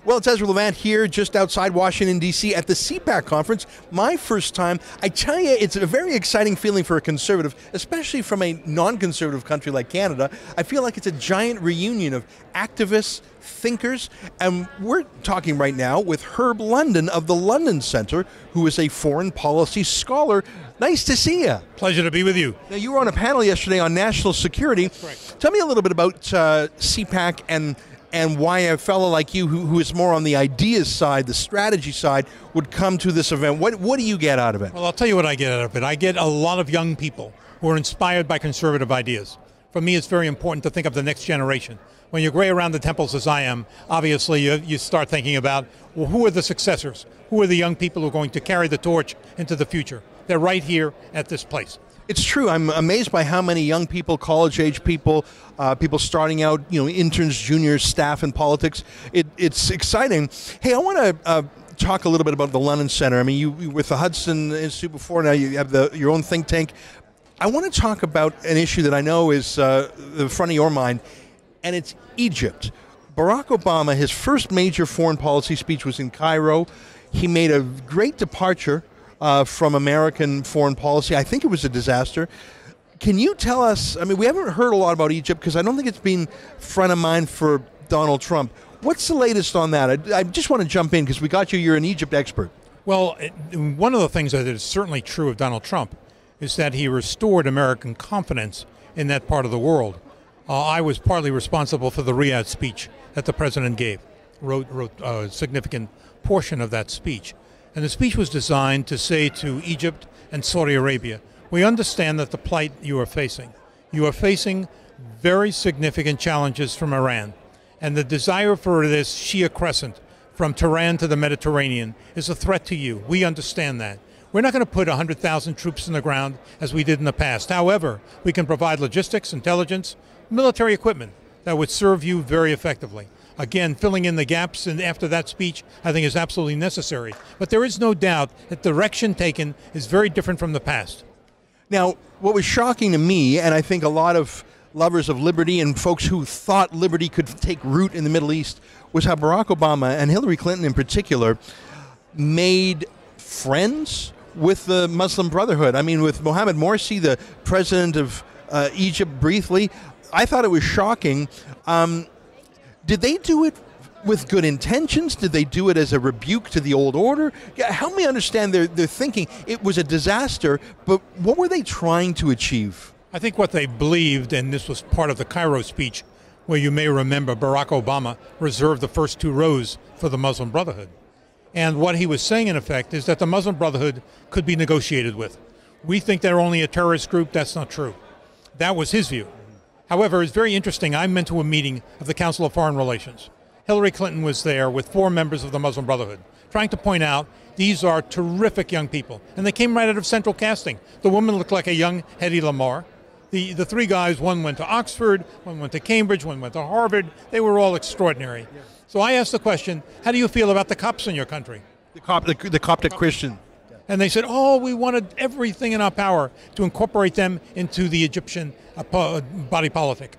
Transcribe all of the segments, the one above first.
Well, it's Ezra Levant here just outside Washington, D.C. at the CPAC conference. My first time. I tell you, it's a very exciting feeling for a conservative, especially from a non-conservative country like Canada. I feel like it's a giant reunion of activists, thinkers, and we're talking right now with Herb London of the London Center, who is a foreign policy scholar. Nice to see you. Pleasure to be with you. Now, you were on a panel yesterday on national security. Correct. Tell me a little bit about CPAC and why a fellow like you, who is more on the ideas side, the strategy side, would come to this event. What do you get out of it? Well, I'll tell you what I get out of it. I get a lot of young people who are inspired by conservative ideas. For me, it's very important to think of the next generation. When you're gray around the temples as I am, obviously you start thinking about, well, who are the successors? Who are the young people who are going to carry the torch into the future? They're right here at this place. It's true. I'm amazed by how many young people, college-age people, people starting out, interns, juniors, staff in politics. It's exciting. Hey, I want to talk a little bit about the London Center. I mean, you with the Hudson Institute before, now you have your own think tank. I want to talk about an issue that I know is the front of your mind, and it's Egypt. Barack Obama, his first major foreign policy speech was in Cairo. He made a great departure from American foreign policy. I think it was a disaster. Can you tell us, I mean, we haven't heard a lot about Egypt because I don't think it's been front of mind for Donald Trump. What's the latest on that? I just want to jump in because we got you, you're an Egypt expert. Well, one of the things that is certainly true of Donald Trump is that he restored American confidence in that part of the world. I was partly responsible for the Riyadh speech that the president gave, wrote a significant portion of that speech. And the speech was designed to say to Egypt and Saudi Arabia, we understand that the plight you are facing very significant challenges from Iran. And the desire for this Shia crescent from Tehran to the Mediterranean is a threat to you. We understand that. We're not going to put 100,000 troops in the ground as we did in the past. However, we can provide logistics, intelligence, military equipment that would serve you very effectively. Again, filling in the gaps and after that speech, I think is absolutely necessary. But there is no doubt that the direction taken is very different from the past. Now, what was shocking to me, and I think a lot of lovers of liberty and folks who thought liberty could take root in the Middle East, was how Barack Obama and Hillary Clinton in particular made friends with the Muslim Brotherhood. I mean, with Mohammed Morsi, the president of Egypt, briefly, I thought it was shocking. Did they do it with good intentions? Did they do it as a rebuke to the old order? Help me understand their thinking. It was a disaster, but what were they trying to achieve? I think what they believed, and this was part of the Cairo speech, where you may remember Barack Obama reserved the first 2 rows for the Muslim Brotherhood. And what he was saying, in effect, is that the Muslim Brotherhood could be negotiated with. We think they're only a terrorist group. That's not true. That was his view. However, it's very interesting. I went to a meeting of the Council of Foreign Relations. Hillary Clinton was there with 4 members of the Muslim Brotherhood, trying to point out these are terrific young people. And they came right out of central casting. The woman looked like a young Hedy Lamarr. The 3 guys, one went to Oxford, one went to Cambridge, one went to Harvard. They were all extraordinary. Yeah. So I asked the question, how do you feel about the Copts in your country? The Coptic Christian. And they said, oh, we wanted everything in our power to incorporate them into the Egyptian body politic.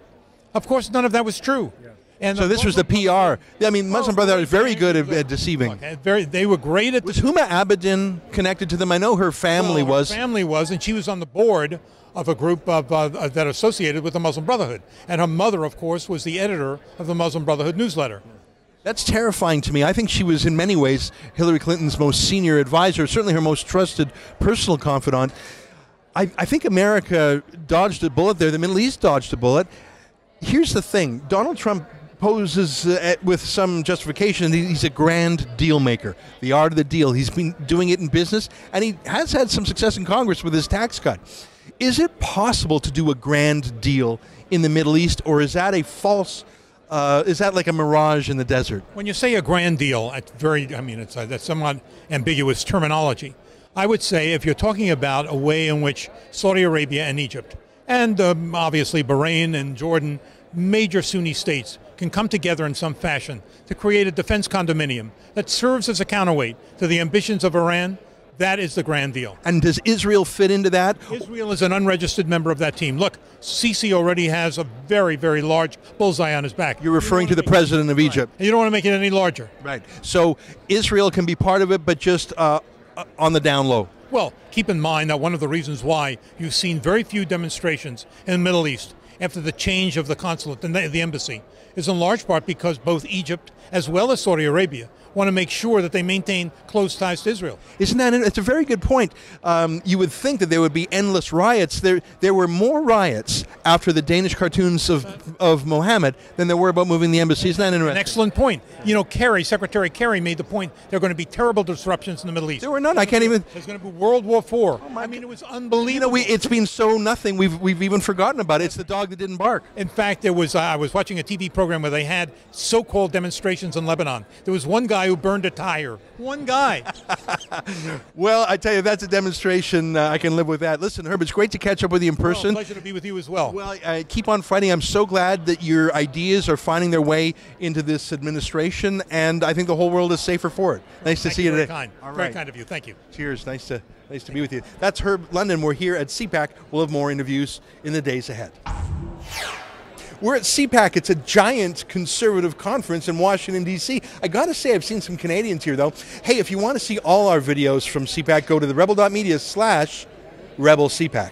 Of course, none of that was true. Yeah. And so this was the PR. I mean, Muslim Brotherhood is very good at deceiving. Look, they were great at... Was Huma Abedin connected to them? I know her family was. Her family was, and she was on the board of a group that associated with the Muslim Brotherhood. And her mother, of course, was the editor of the Muslim Brotherhood newsletter. That's terrifying to me. I think she was, in many ways, Hillary Clinton's most senior advisor, certainly her most trusted personal confidant. I think America dodged a bullet there. The Middle East dodged a bullet. Here's the thing. Donald Trump poses with some justification. He's a grand deal maker, the art of the deal. He's been doing it in business, and he has had some success in Congress with his tax cut. Is it possible to do a grand deal in the Middle East, or is that a false... is that like a mirage in the desert? When you say a grand deal, that's somewhat ambiguous terminology. I would say if you're talking about a way in which Saudi Arabia and Egypt, and obviously Bahrain and Jordan, major Sunni states, can come together in some fashion to create a defense condominium that serves as a counterweight to the ambitions of Iran, That is the grand deal. And does Israel fit into that? Israel is an unregistered member of that team. Look, Sisi already has a very, very large bullseye on his back. You're referring to the president of Egypt. And you don't want to make it any larger. Right. So Israel can be part of it, but just on the down low. Well, keep in mind that one of the reasons why you've seen very few demonstrations in the Middle East after the change of the consulate and the embassy is in large part because both Egypt as well as Saudi Arabia want to make sure that they maintain close ties to Israel. Isn't that? It's a very good point. You would think that there would be endless riots. There were more riots after the Danish cartoons of Mohammed than there were about moving the embassy. Isn't that interesting? An excellent point. You know, Secretary Kerry made the point there are going to be terrible disruptions in the Middle East. There were none. I can't even. There's going to be World War IV. Oh I mean, it was unbelievable. You know, it's been so nothing. We've even forgotten about it. It's the dog that didn't bark. In fact, there was. I was watching a TV program where they had so-called demonstrations in Lebanon. There was one guy who burned a tire. One guy. Well, I tell you, that's a demonstration. I can live with that. Listen, Herb, it's great to catch up with you in person. Pleasure to be with you as well. Well, keep on fighting. I'm so glad that your ideas are finding their way into this administration, and I think the whole world is safer for it. Nice to see you today. Very kind. All right. Very kind of you. Thank you. Cheers. Nice to be with you. That's Herbert London. We're here at CPAC. We'll have more interviews in the days ahead. We're at CPAC. It's a giant conservative conference in Washington, D.C. I got to say, I've seen some Canadians here, though. Hey, if you want to see all our videos from CPAC, go to the rebel.media/rebelcpac.